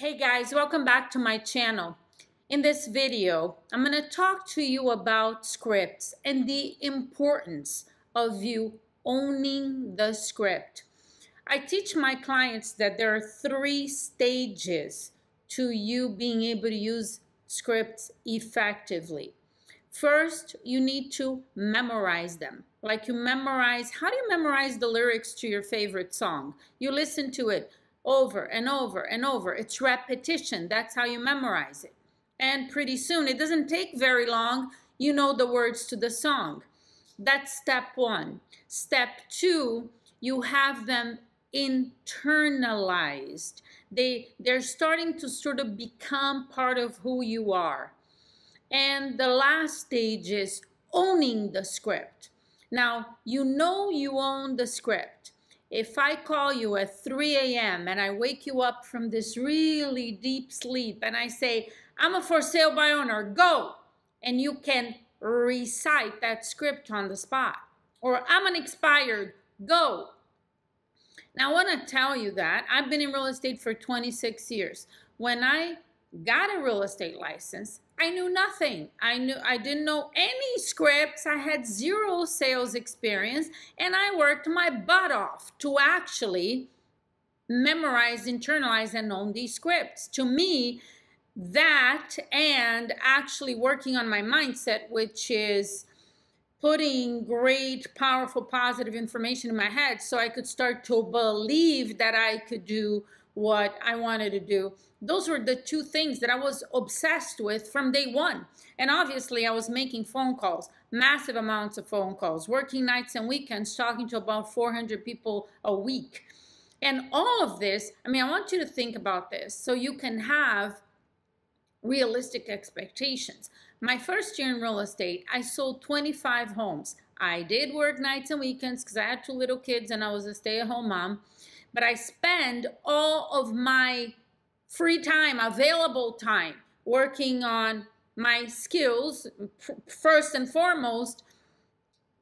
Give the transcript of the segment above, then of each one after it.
Hey guys, welcome back to my channel. In this video, I'm going to talk to you about scripts and the importance of you owning the script. I teach my clients that there are 3 stages to you being able to use scripts effectively. First, you need to memorize them. Like how do you memorize the lyrics to your favorite song? You listen to it over and over and over. It's repetition. That's how you memorize it. And pretty soon, it doesn't take very long, you know the words to the song. That's step 1. Step 2, you have them internalized. They're starting to sort of become part of who you are. And the last stage is owning the script. Now, you know you own the script. If I call you at 3 a.m. and I wake you up from this really deep sleep and I say, I'm a for sale by owner, go! And you can recite that script on the spot. Or I'm an expired, go! Now I want to tell you that I've been in real estate for 26 years. When I got a real estate license, I knew nothing. I didn't know any scripts. I had 0 sales experience, and I worked my butt off to actually memorize, internalize, and own these scripts. To me, that and actually working on my mindset, which is putting great, powerful, positive information in my head so I could start to believe that I could do what I wanted to do. Those were the 2 things that I was obsessed with from day one. And obviously I was making phone calls, massive amounts of phone calls, working nights and weekends, talking to about 400 people a week. And all of this, I want you to think about this so you can have realistic expectations. My first year in real estate, I sold 25 homes. I did work nights and weekends because I had 2 little kids and I was a stay-at-home mom. But I spend all of my free time, available time, working on my skills, first and foremost,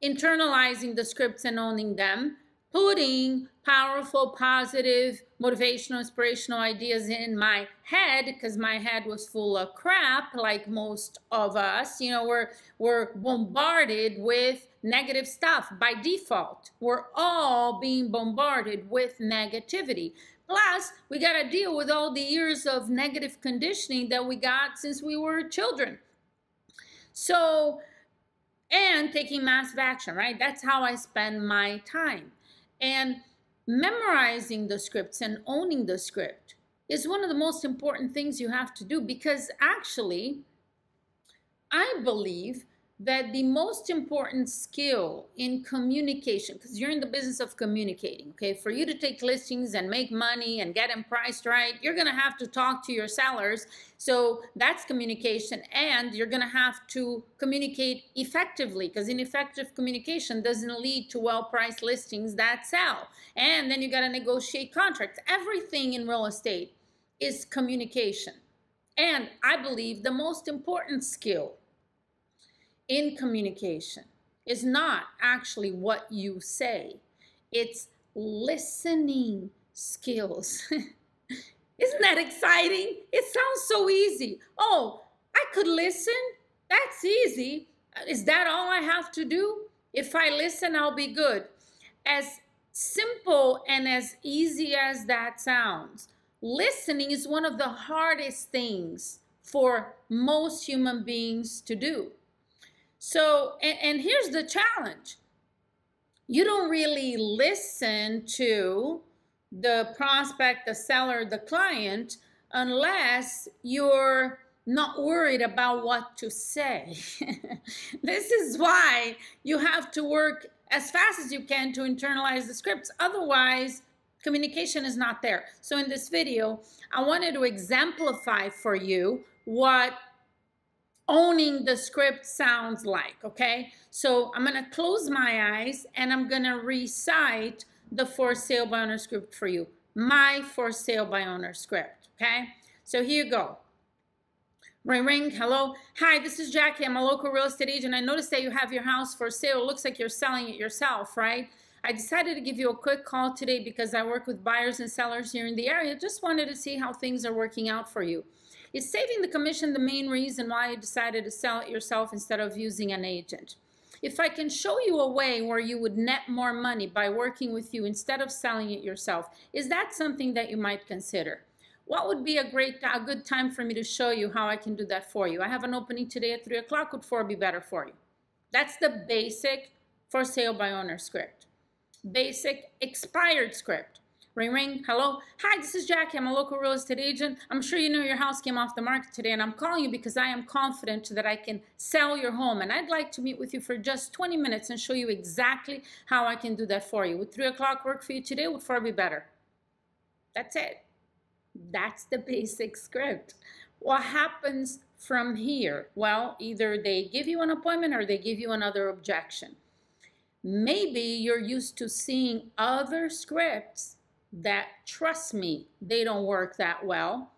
internalizing the scripts and owning them, putting powerful, positive, motivational, inspirational ideas in my head, because my head was full of crap, like most of us. You know, we're bombarded with negative stuff by default. We're all being bombarded with negativity. Plus, we got to deal with all the years of negative conditioning that we got since we were children. So, and taking massive action, right? That's how I spend my time. And memorizing the scripts and owning the script is one of the most important things you have to do, because actually, I believe that the most important skill in communication, because you're in the business of communicating, okay? For you to take listings and make money and get them priced right, you're gonna have to talk to your sellers. So that's communication, and you're gonna have to communicate effectively, because ineffective communication doesn't lead to well-priced listings that sell. And then you gotta negotiate contracts. Everything in real estate is communication. And I believe the most important skill in communication is not actually what you say. It's listening skills. Isn't that exciting? It sounds so easy. Oh, I could listen? That's easy. Is that all I have to do? If I listen, I'll be good. As simple and as easy as that sounds, listening is one of the hardest things for most human beings to do. So, and here's the challenge. You don't really listen to the prospect, the seller, the client, unless you're not worried about what to say. This is why you have to work as fast as you can to internalize the scripts. Otherwise, communication is not there. So in this video, I wanted to exemplify for you what owning the script sounds like, okay? So I'm gonna close my eyes and I'm gonna recite the for sale by owner script for you. My for sale by owner script, okay? So here you go. Ring, ring, hello. Hi, this is Jackie. I'm a local real estate agent. I noticed that you have your house for sale. It looks like you're selling it yourself, right? I decided to give you a quick call today because I work with buyers and sellers here in the area. Just wanted to see how things are working out for you. Is saving the commission the main reason why you decided to sell it yourself instead of using an agent? If I can show you a way where you would net more money by working with you instead of selling it yourself, is that something that you might consider? What would be a good time for me to show you how I can do that for you? I have an opening today at 3 o'clock. Would 4 be better for you? That's the basic for sale by owner script. Basic expired script. Ring, ring, hello. Hi, this is Jackie. I'm a local real estate agent. I'm sure you know your house came off the market today, and I'm calling you because I am confident that I can sell your home, and I'd like to meet with you for just 20 minutes and show you exactly how I can do that for you. Would 3 o'clock work for you today? Would 4 be better? That's it. That's the basic script. What happens from here? Well, either they give you an appointment or they give you another objection. Maybe you're used to seeing other scripts that, trust me, they don't work that well,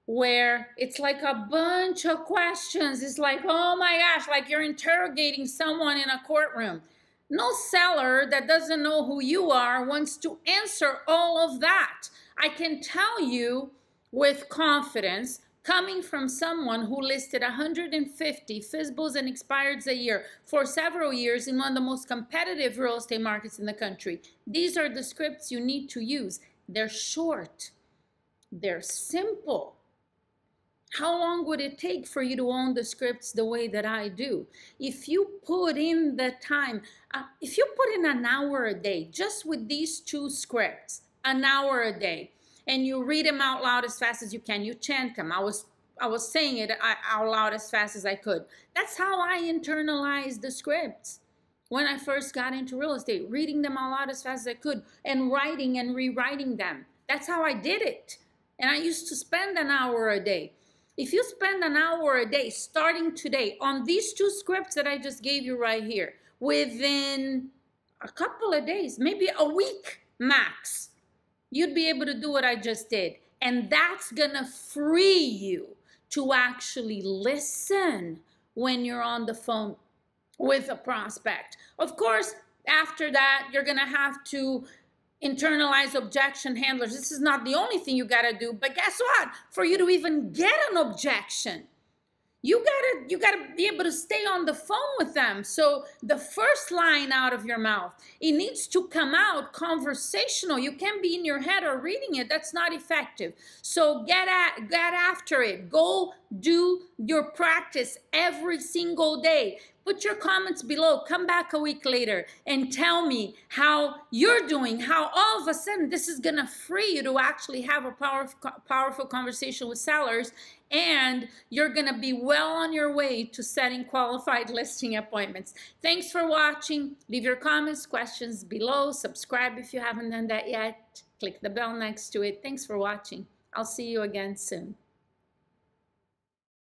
where it's like a bunch of questions. It's like, oh my gosh, like you're interrogating someone in a courtroom. No seller that doesn't know who you are wants to answer all of that. I can tell you with confidence, coming from someone who listed 150 FSBOs and expireds a year for several years in one of the most competitive real estate markets in the country. These are the scripts you need to use. They're short. They're simple. How long would it take for you to own the scripts the way that I do? If you put in the time, if you put in an hour a day, just with these two scripts, an hour a day, and you read them out loud as fast as you can, you chant them. I was saying it out loud as fast as I could. That's how I internalized the scripts when I first got into real estate, reading them out loud as fast as I could and writing and rewriting them. That's how I did it. And I used to spend an hour a day. If you spend an hour a day starting today on these two scripts that I just gave you right here, within a couple of days, maybe a week max, you'd be able to do what I just did. And that's gonna free you to actually listen when you're on the phone with a prospect. Of course, after that, you're gonna have to internalize objection handlers. This is not the only thing you gotta do, but guess what? For you to even get an objection, you gotta be able to stay on the phone with them. So the first line out of your mouth, it needs to come out conversational. You can't be in your head or reading it. That's not effective. So get after it. Go do your practice every single day. Put your comments below. Come back a week later and tell me how you're doing, how all of a sudden this is gonna free you to actually have a powerful conversation with sellers, and you're gonna be well on your way to setting qualified listing appointments. Thanks for watching. Leave your comments, questions below. Subscribe if you haven't done that yet. Click the bell next to it. Thanks for watching. I'll see you again soon.